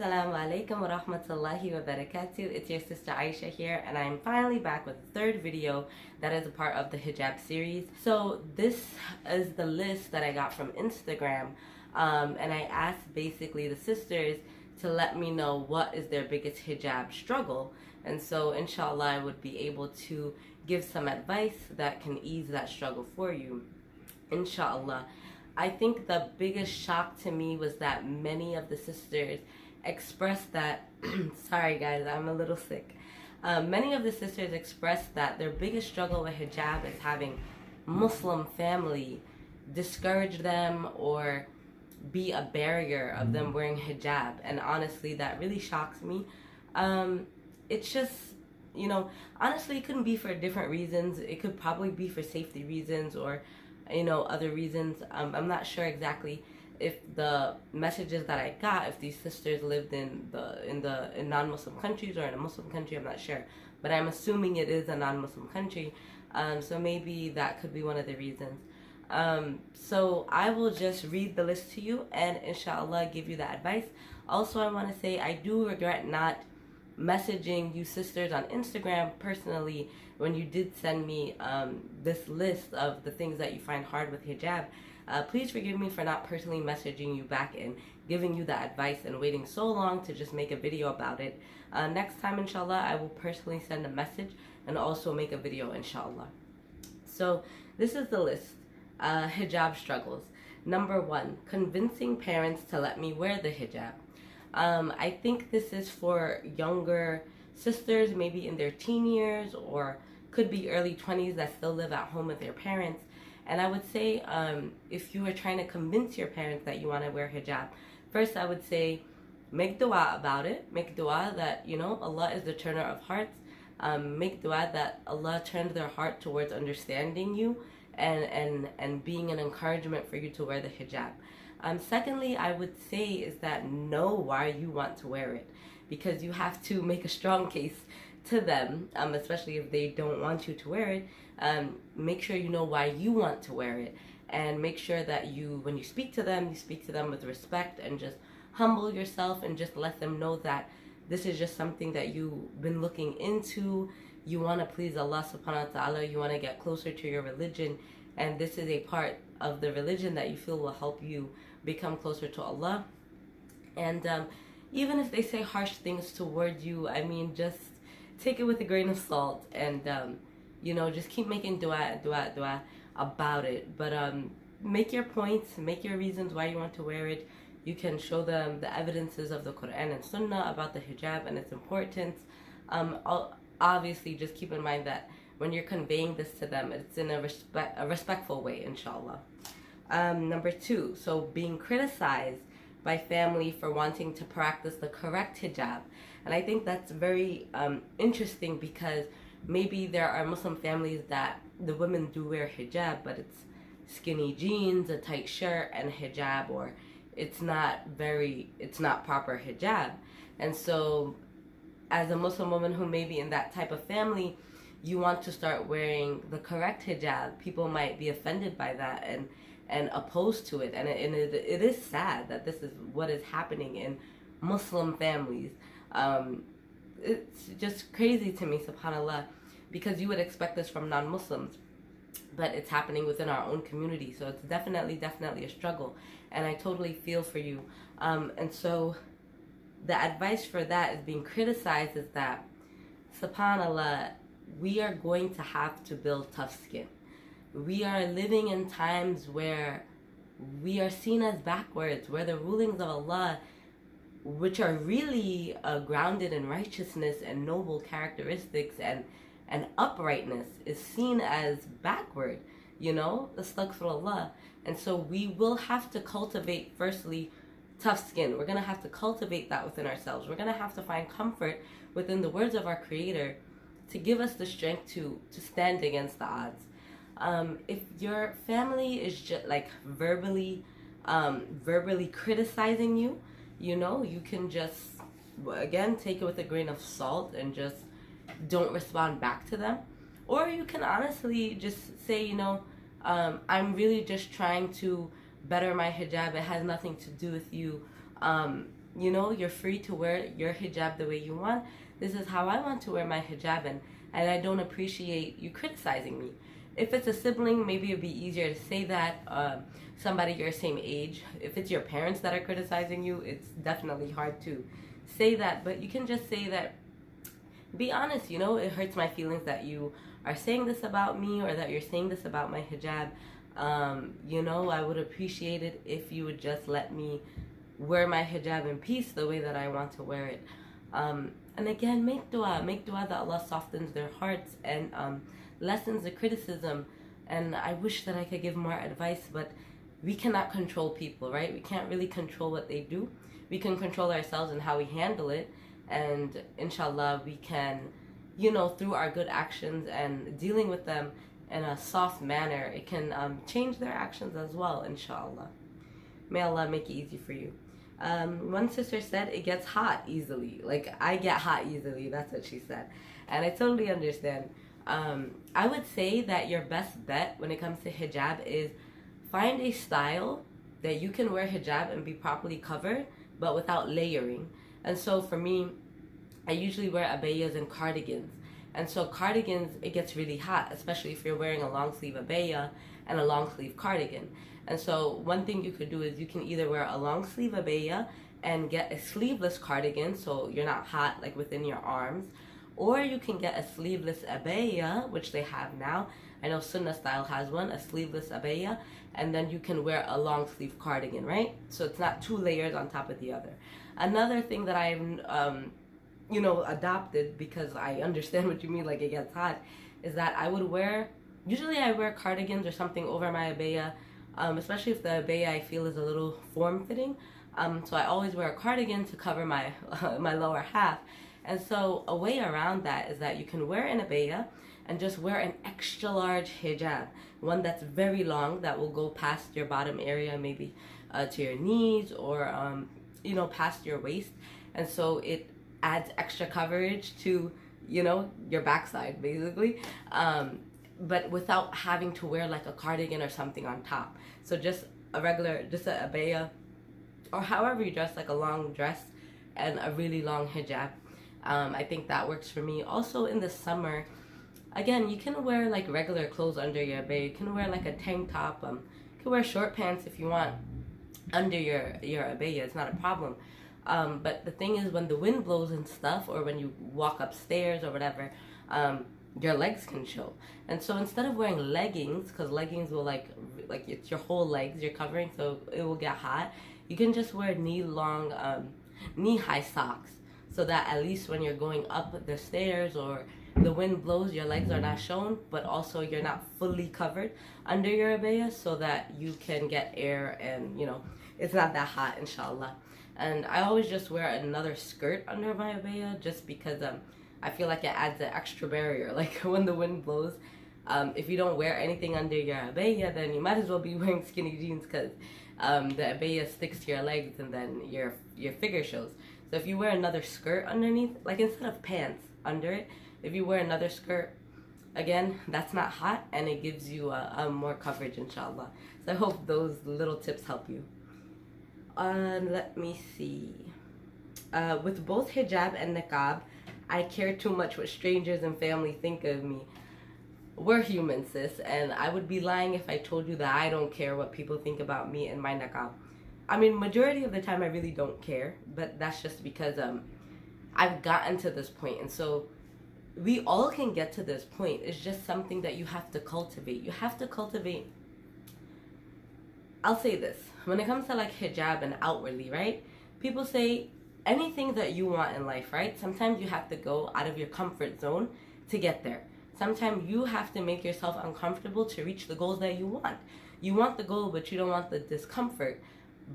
Assalamu alaikum wa rahmatullahi wa barakatuh. It's your sister Aisha here, and I'm finally back with the third video that is a part of the hijab series. So this is the list that I got from Instagram, and I asked basically the sisters to let me know what is their biggest hijab struggle, and so inshallah I would be able to give some advice that can ease that struggle for you, inshallah. I think the biggest shock to me was that many of the sisters expressed that sorry guys, I'm a little sick. Many of the sisters expressed that their biggest struggle with hijab is having Muslim family discourage them or be a barrier of them wearing hijab, and honestly that really shocks me. It's just, you know, honestly it couldn't be for different reasons. It could probably be for safety reasons or, you know, other reasons. I'm not sure exactly if the messages that I got, if these sisters lived in non-Muslim countries or in a Muslim country, I'm not sure, but I'm assuming it is a non-Muslim country, so maybe that could be one of the reasons. So I will just read the list to you and inshallah give you the advice. Also, I want to say I do regret not messaging you sisters on Instagram personally when you did send me this list of the things that you find hard with hijab. Please forgive me for not personally messaging you back and giving you the advice and waiting so long to just make a video about it. Next time, inshallah, I will personally send a message and also make a video, inshallah. So this is the list. Hijab struggles. Number 1, convincing parents to let me wear the hijab. I think this is for younger sisters, maybe in their teen years or could be early 20s that still live at home with their parents. And I would say if you are trying to convince your parents that you want to wear hijab, first I would say make dua about it. Make dua that, you know, Allah is the turner of hearts. Make dua that Allah turns their heart towards understanding you and being an encouragement for you to wear the hijab. Secondly, I would say is that know why you want to wear it, because you have to make a strong case to them, especially if they don't want you to wear it. Make sure you know why you want to wear it, and make sure that when you speak to them with respect and just humble yourself and just let them know that this is just something that you've been looking into. You want to please Allah subhanahu wa ta'ala, you want to get closer to your religion, and this is a part of the religion that you feel will help you become closer to Allah. And even if they say harsh things towards you, I mean, just take it with a grain of salt and you know, just keep making dua about it. But make your points, make your reasons why you want to wear it. You can show them the evidences of the Quran and Sunnah about the hijab and its importance. Obviously, just keep in mind that when you're conveying this to them, it's in a respectful way, inshallah. Number 2, so being criticized by family for wanting to practice the correct hijab. And I think that's very interesting, because maybe there are Muslim families that the women do wear hijab, but it's skinny jeans, a tight shirt, and a hijab, or it's not proper hijab. And so as a Muslim woman who may be in that type of family, you want to start wearing the correct hijab. People might be offended by that and opposed to it. And it is sad that this is what is happening in Muslim families. It's just crazy to me, subhanAllah, because you would expect this from non-Muslims, but it's happening within our own community. So it's definitely a struggle, and I totally feel for you. And so the advice for that is being criticized is that, subhanAllah, we are going to have to build tough skin. We are living in times where we are seen as backwards, where the rulings of Allah, which are really grounded in righteousness and noble characteristics and uprightness, is seen as backward, you know, astaghfirullah. And so we will have to cultivate, firstly, tough skin. We're going to have to cultivate that within ourselves. We're going to have to find comfort within the words of our Creator to give us the strength to stand against the odds. If your family is just like verbally criticizing you, you know, you can just, again, take it with a grain of salt and just don't respond back to them. Or you can honestly just say, you know, I'm really just trying to better my hijab. It has nothing to do with you. you know, you're free to wear your hijab the way you want. This is how I want to wear my hijab, and I don't appreciate you criticizing me. If it's a sibling, maybe it'd be easier to say that. Somebody your same age. If it's your parents that are criticizing you, it's definitely hard to say that. But you can just say that, be honest, you know, it hurts my feelings that you are saying this about me, or that you're saying this about my hijab. You know, I would appreciate it if you would just let me wear my hijab in peace the way that I want to wear it. And again, make dua that Allah softens their hearts and lessens the criticism. And I wish that I could give more advice, but we cannot control people, right? We can't really control what they do. We can control ourselves and how we handle it. And inshallah, we can, you know, through our good actions and dealing with them in a soft manner, it can change their actions as well, inshallah. May Allah make it easy for you. One sister said it gets hot easily. Like, I get hot easily, that's what she said. And I totally understand. I would say that your best bet when it comes to hijab is find a style that you can wear hijab and be properly covered, but without layering. And so for me, I usually wear abayas and cardigans. And so cardigans, it gets really hot, especially if you're wearing a long sleeve abaya and a long sleeve cardigan. And so one thing you could do is you can either wear a long sleeve abaya and get a sleeveless cardigan so you're not hot like within your arms, or you can get a sleeveless abaya, which they have now. I know Sunnah style has one, a sleeveless abaya, and then you can wear a long sleeve cardigan, right? So it's not two layers on top of the other. Another thing that I've you know, adopted, because I understand what you mean, like it gets hot, is that I would wear, usually I wear cardigans or something over my abaya, especially if the abaya I feel is a little form-fitting. So I always wear a cardigan to cover my my lower half. And so a way around that is that you can wear an abaya and just wear an extra large hijab, one that's very long, that will go past your bottom area, maybe to your knees, or you know, past your waist. And so it adds extra coverage to, you know, your backside, basically, but without having to wear like a cardigan or something on top. So just a regular, just a abaya, or however you dress, like a long dress and a really long hijab. I think that works for me. Also in the summer, again, you can wear like regular clothes under your abaya. You can wear like a tank top. You can wear short pants if you want under your abaya. It's not a problem. But the thing is, when the wind blows and stuff, or when you walk upstairs or whatever, your legs can show. And so instead of wearing leggings, because leggings will like it's your whole legs you're covering, so it will get hot, you can just wear knee-long, knee-high socks, so that at least when you're going up the stairs or the wind blows, your legs are not shown, but also you're not fully covered under your abaya, so that you can get air and, you know, it's not that hot, inshallah. And I always just wear another skirt under my abaya, just because I feel like it adds an extra barrier. Like when the wind blows, if you don't wear anything under your abaya, then you might as well be wearing skinny jeans, because the abaya sticks to your legs and then your figure shows. So if you wear another skirt underneath, like instead of pants under it, if you wear another skirt, again, that's not hot, and it gives you more coverage, inshallah. So I hope those little tips help you. Let me see. With both hijab and niqab, I care too much what strangers and family think of me. We're human, sis, and I would be lying if I told you that I don't care what people think about me and my niqab. I mean, majority of the time I really don't care, but that's just because I've gotten to this point, and so we all can get to this point. It's just something that you have to cultivate. You have to cultivate. I'll say this. When it comes to like hijab and outwardly, right? People say anything that you want in life, right? Sometimes you have to go out of your comfort zone to get there. Sometimes you have to make yourself uncomfortable to reach the goals that you want. You want the goal, but you don't want the discomfort.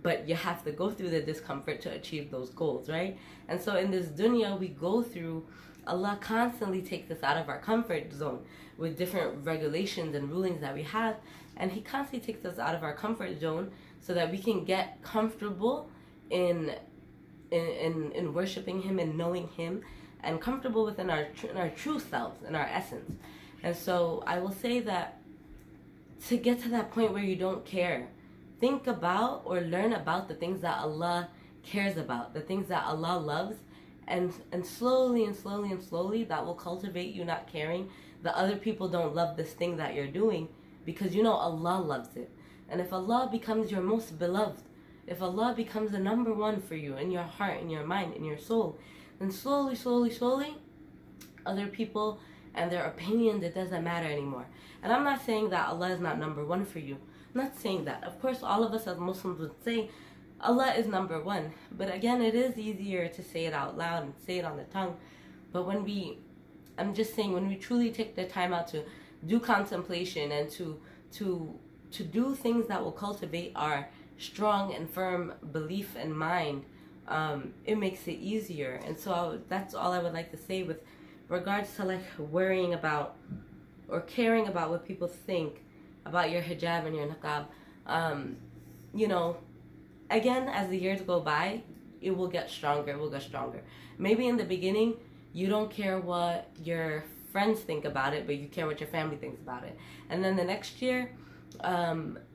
But you have to go through the discomfort to achieve those goals, right? And so in this dunya, we go through, Allah constantly takes us out of our comfort zone with different regulations and rulings that we have. And He constantly takes us out of our comfort zone so that we can get comfortable in worshiping Him and knowing Him, and comfortable within our true selves and our essence. And so I will say that to get to that point where you don't care, think about or learn about the things that Allah cares about, the things that Allah loves, and slowly and slowly and slowly that will cultivate you not caring that other people don't love this thing that you're doing, because you know Allah loves it. And if Allah becomes your most beloved, if Allah becomes the number one for you in your heart, in your mind, in your soul, then slowly, slowly, slowly, other people and their opinions, it doesn't matter anymore. And I'm not saying that Allah is not number one for you. I'm not saying that. Of course, all of us as Muslims would say Allah is number one. But again, it is easier to say it out loud and say it on the tongue. But I'm just saying, when we truly take the time out to do contemplation and to do things that will cultivate our strong and firm belief and mind, it makes it easier. And so that's all I would like to say with regards to like worrying about or caring about what people think about your hijab and your niqab. You know, again, as the years go by, it will get stronger. It will get stronger. Maybe in the beginning, you don't care what your friends think about it, but you care what your family thinks about it. And then the next year,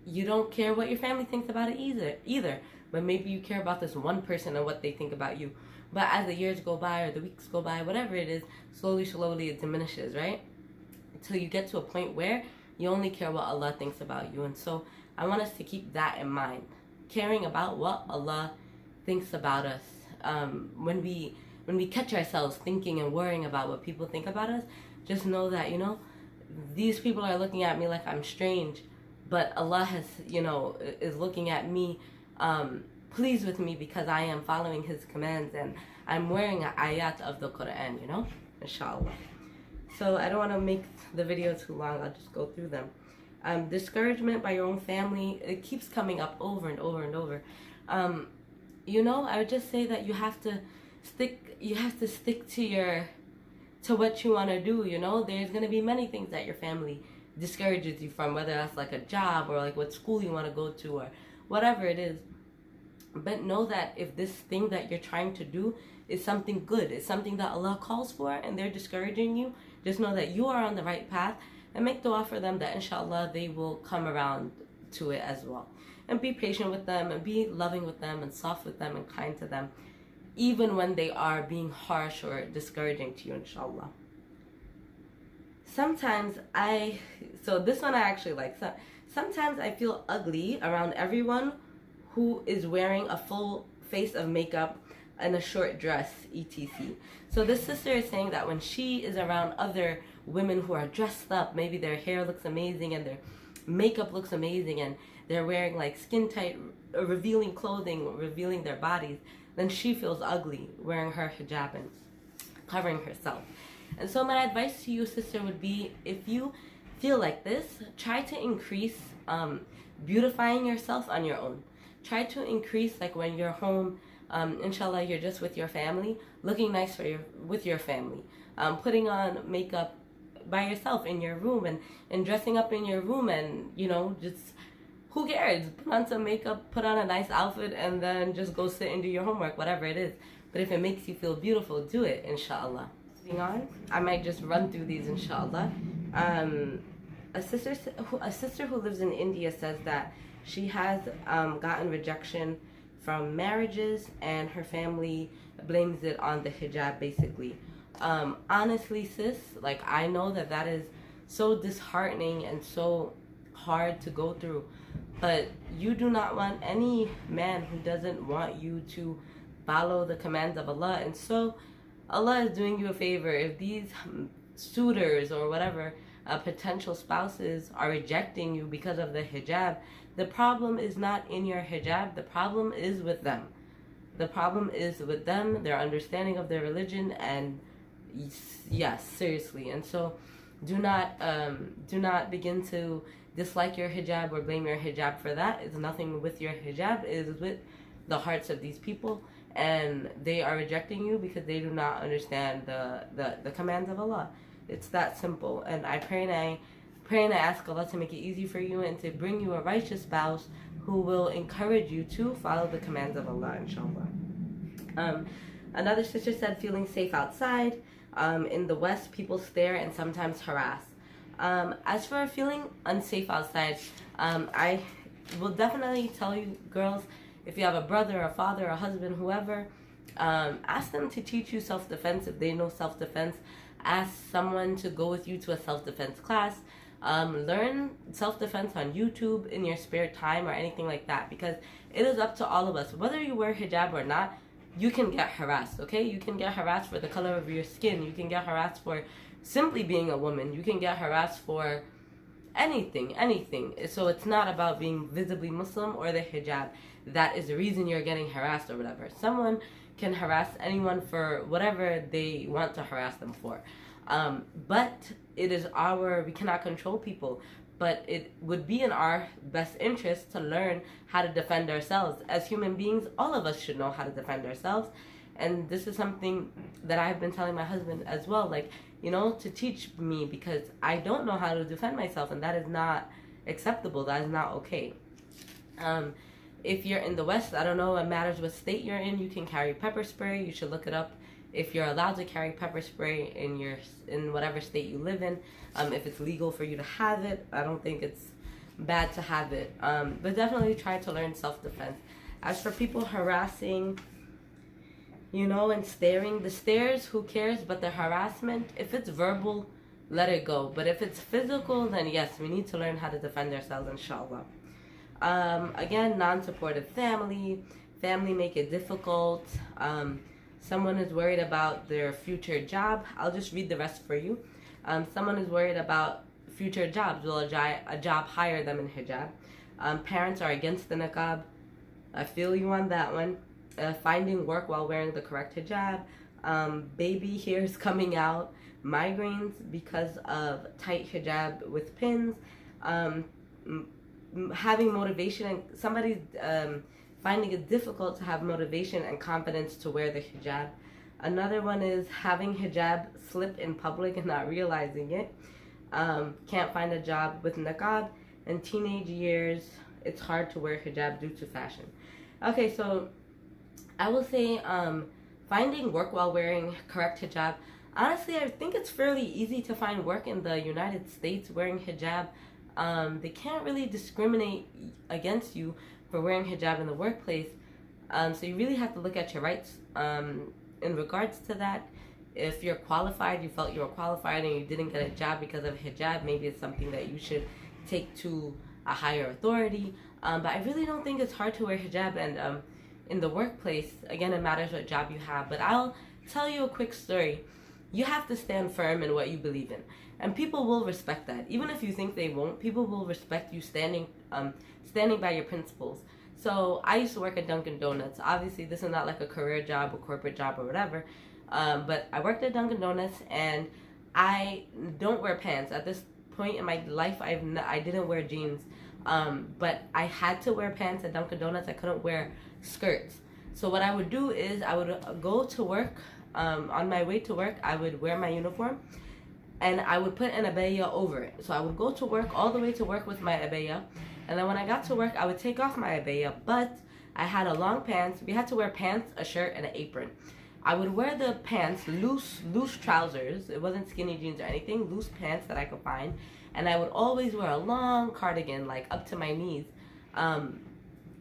you don't care what your family thinks about it either. But maybe you care about this one person and what they think about you. But as the years go by or the weeks go by, whatever it is, slowly, slowly it diminishes, right? Until you get to a point where you only care what Allah thinks about you. And so I want us to keep that in mind. Caring about what Allah thinks about us. When we catch ourselves thinking and worrying about what people think about us, just know that, you know, these people are looking at me like I'm strange, but Allah has, you know, is looking at me pleased with me because I am following His commands and I'm wearing an ayat of the Quran, you know, inshallah. So I don't want to make the video too long. I'll just go through them. Discouragement by your own family, it keeps coming up over and over and over. You know, I would just say that you have to stick to what you want to do. You know, there's going to be many things that your family discourages you from, whether that's like a job or like what school you want to go to or whatever it is. But know that if this thing that you're trying to do is something good, it's something that Allah calls for, and they're discouraging you, just know that you are on the right path, and make dua for them that inshallah they will come around to it as well. And be patient with them, and be loving with them, and soft with them, and kind to them, even when they are being harsh or discouraging to you, inshallah. Sometimes this one I actually like. So, sometimes I feel ugly around everyone who is wearing a full face of makeup and a short dress, etc. So this sister is saying that when she is around other women who are dressed up, maybe their hair looks amazing and their makeup looks amazing and they're wearing like skin tight, revealing clothing, revealing their bodies, then she feels ugly wearing her hijab and covering herself. And so my advice to you, sister, would be, if you feel like this, try to increase beautifying yourself on your own. Try to increase, like when you're home, inshallah, you're just with your family, looking nice with your family, putting on makeup by yourself in your room and dressing up in your room, and, you know, just, who cares? Put on some makeup, put on a nice outfit, and then just go sit and do your homework, whatever it is. But if it makes you feel beautiful, do it, inshallah. Moving on, I might just run through these, inshallah. A sister who lives in India says that she has gotten rejection from marriages, and her family blames it on the hijab, basically. Honestly, sis, like, I know that is so disheartening and so hard to go through, but you do not want any man who doesn't want you to follow the commands of Allah. And so Allah is doing you a favor. If these suitors or whatever potential spouses are rejecting you because of the hijab, the problem is not in your hijab. The problem is with them. The problem is with them, their understanding of their religion, and yes, seriously. And so do not begin to dislike your hijab or blame your hijab for that. It's nothing with your hijab. It is with the hearts of these people, and they are rejecting you because they do not understand the commands of Allah. It's that simple. And I pray and I ask Allah to make it easy for you and to bring you a righteous spouse who will encourage you to follow the commands of Allah, inshallah. Another sister said feeling safe outside. In the West, people stare and sometimes harass. As for feeling unsafe outside, I will definitely tell you, girls, if you have a brother, a father, a husband, whoever, ask them to teach you self-defense if they know self-defense. Ask someone to go with you to a self-defense class. Learn self-defense on YouTube in your spare time or anything like that, because it is up to all of us. Whether you wear hijab or not, you can get harassed, okay? You can get harassed for the color of your skin. You can get harassed for simply being a woman. You can get harassed for anything. So it's not about being visibly Muslim or the hijab that is the reason you're getting harassed or whatever. Someone can harass anyone for whatever they want to harass them for. But it is we cannot control people, but it would be in our best interest to learn how to defend ourselves. As human beings, all of us should know how to defend ourselves. And this is something that I've been telling my husband as well, like, you know, to teach me, because I don't know how to defend myself, and that is not acceptable. That is not okay. If you're in the West, I don't know, it matters what state you're in, you can carry pepper spray. You should look it up if you're allowed to carry pepper spray in whatever state you live in. If it's legal for you to have it, I don't think it's bad to have it. But definitely try to learn self-defense. As for people harassing, you know, and staring, the stares, who cares? But the harassment, if it's verbal, let it go. But if it's physical, then yes, we need to learn how to defend ourselves, inshallah. Again, non-supportive family make it difficult. Someone is worried about their future job. I'll just read the rest for you. Someone is worried about future jobs. Will a job hire them in hijab? Parents are against the niqab. I feel you on that one. Finding work while wearing the correct hijab. Baby hairs coming out. Migraines because of tight hijab with pins. Having motivation, and somebody's finding it difficult to have motivation and confidence to wear the hijab. Another one is having hijab slip in public and not realizing it. Can't find a job with niqab. In teenage years, it's hard to wear hijab due to fashion. Okay, so I will say finding work while wearing correct hijab. Honestly, I think it's fairly easy to find work in the United States wearing hijab. They can't really discriminate against you for wearing hijab in the workplace. So you really have to look at your rights in regards to that. If you're qualified, you felt you were qualified and you didn't get a job because of hijab, maybe it's something that you should take to a higher authority. But I really don't think it's hard to wear hijab, and in the workplace, again, it matters what job you have. But I'll tell you a quick story. You have to stand firm in what you believe in, and people will respect that. Even if you think they won't, people will respect you standing by your principles. So I used to work at Dunkin' Donuts. Obviously, this is not like a career job, a corporate job, or whatever. But I worked at Dunkin' Donuts, and I don't wear pants. At this point in my life, I didn't wear jeans. But I had to wear pants at Dunkin' Donuts. I couldn't wear skirts. So what I would do is I would go to work. On my way to work, I would wear my uniform, and I would put an abaya over it. So I would go to work, all the way to work with my abaya, and then when I got to work, I would take off my abaya, but I had a long pants. We had to wear pants, a shirt, and an apron. I would wear the pants, loose trousers. It wasn't skinny jeans or anything, loose pants that I could find, and I would always wear a long cardigan, like up to my knees.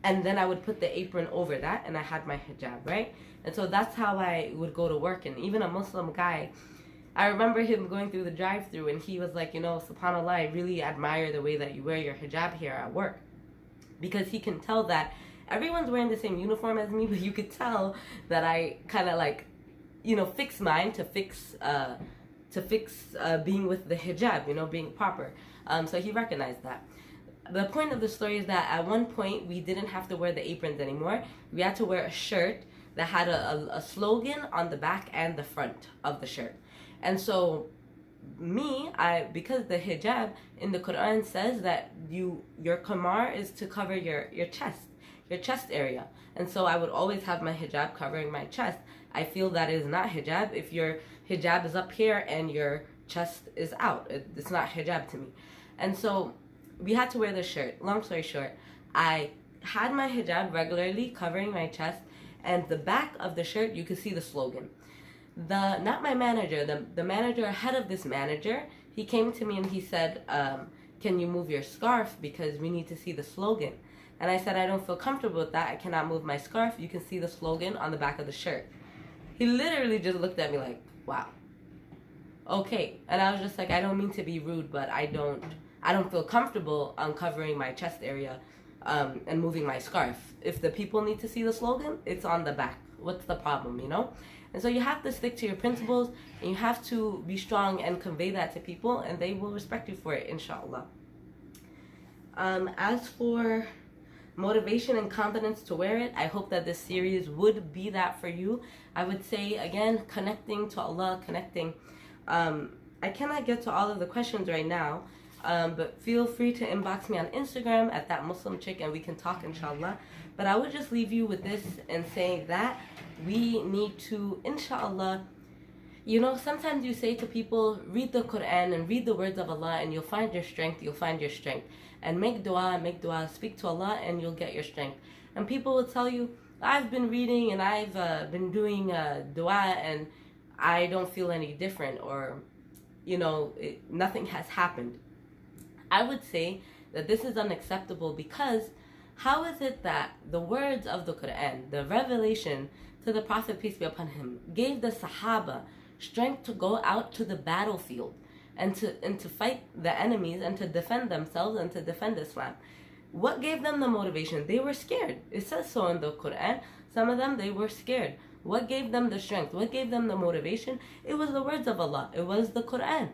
And then I would put the apron over that, and I had my hijab, right? And so that's how I would go to work. And even a Muslim guy, I remember him going through the drive-thru, and he was like, you know, subhanAllah, I really admire the way that you wear your hijab here at work. Because he can tell that everyone's wearing the same uniform as me, but you could tell that I kind of like, you know, fix mine to fix being with the hijab, you know, being proper. So he recognized that. The point of the story is that at one point we didn't have to wear the aprons anymore. We had to wear a shirt that had a slogan on the back and the front of the shirt. And so because the hijab in the Quran says that your kamar is to cover your chest area. And so I would always have my hijab covering my chest. I feel that is not hijab if your hijab is up here and your chest is out. It's not hijab to me. And so we had to wear the shirt. Long story short, I had my hijab regularly covering my chest, and the back of the shirt you could see the slogan. Not my manager, the manager ahead of this manager, he came to me and he said, can you move your scarf because we need to see the slogan? And I said, I don't feel comfortable with that. I cannot move my scarf. You can see the slogan on the back of the shirt. He literally just looked at me like, wow. Okay. And I was just like, I don't mean to be rude, but I don't feel comfortable uncovering my chest area and moving my scarf. If the people need to see the slogan, it's on the back. What's the problem, you know? And so you have to stick to your principles, and you have to be strong and convey that to people, and they will respect you for it, inshallah. As for motivation and confidence to wear it, I hope that this series would be that for you. I would say, again, connecting to Allah, connecting. I cannot get to all of the questions right now, but feel free to inbox me on Instagram at that Muslim chick, and we can talk, inshallah. But I would just leave you with this and say that we need to, inshallah, you know, sometimes you say to people, read the Quran and read the words of Allah, and you'll find your strength, you'll find your strength. And make dua, speak to Allah, and you'll get your strength. And people will tell you, I've been reading and I've been doing dua and I don't feel any different, or, you know, nothing has happened. I would say that this is unacceptable, because how is it that the words of the Quran, the revelation to the Prophet, peace be upon him, gave the Sahaba strength to go out to the battlefield and to fight the enemies and to defend themselves and to defend Islam? What gave them the motivation? They were scared. It says so in the Quran. Some of them, they were scared. What gave them the strength? What gave them the motivation? It was the words of Allah. It was the Quran.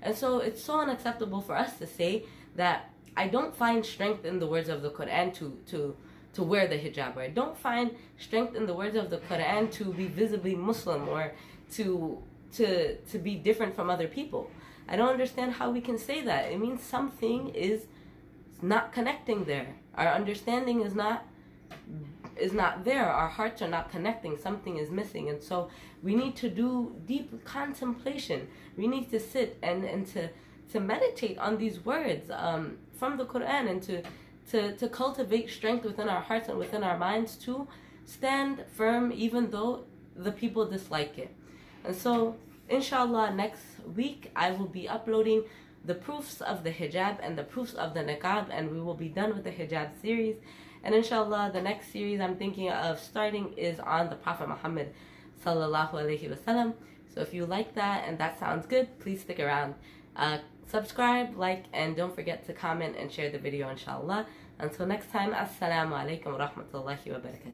And so it's so unacceptable for us to say that I don't find strength in the words of the Quran to wear the hijab, or I don't find strength in the words of the Quran to be visibly Muslim, or to be different from other people. I don't understand how we can say that. It means something is not connecting there. Our understanding is not there. Our hearts are not connecting. Something is missing. And so we need to do deep contemplation. We need to sit and to meditate on these words from the Quran, and to cultivate strength within our hearts and within our minds to stand firm even though the people dislike it. And so, inshallah, next week I will be uploading the proofs of the hijab and the proofs of the niqab, and we will be done with the hijab series. And inshallah, the next series I'm thinking of starting is on the Prophet Muhammad sallallahu alaihi wasallam. So if you like that and that sounds good, please stick around. Subscribe, like, and don't forget to comment and share the video, inshallah. Until next time, assalamu alaikum wa rahmatullahi wa barakatuh.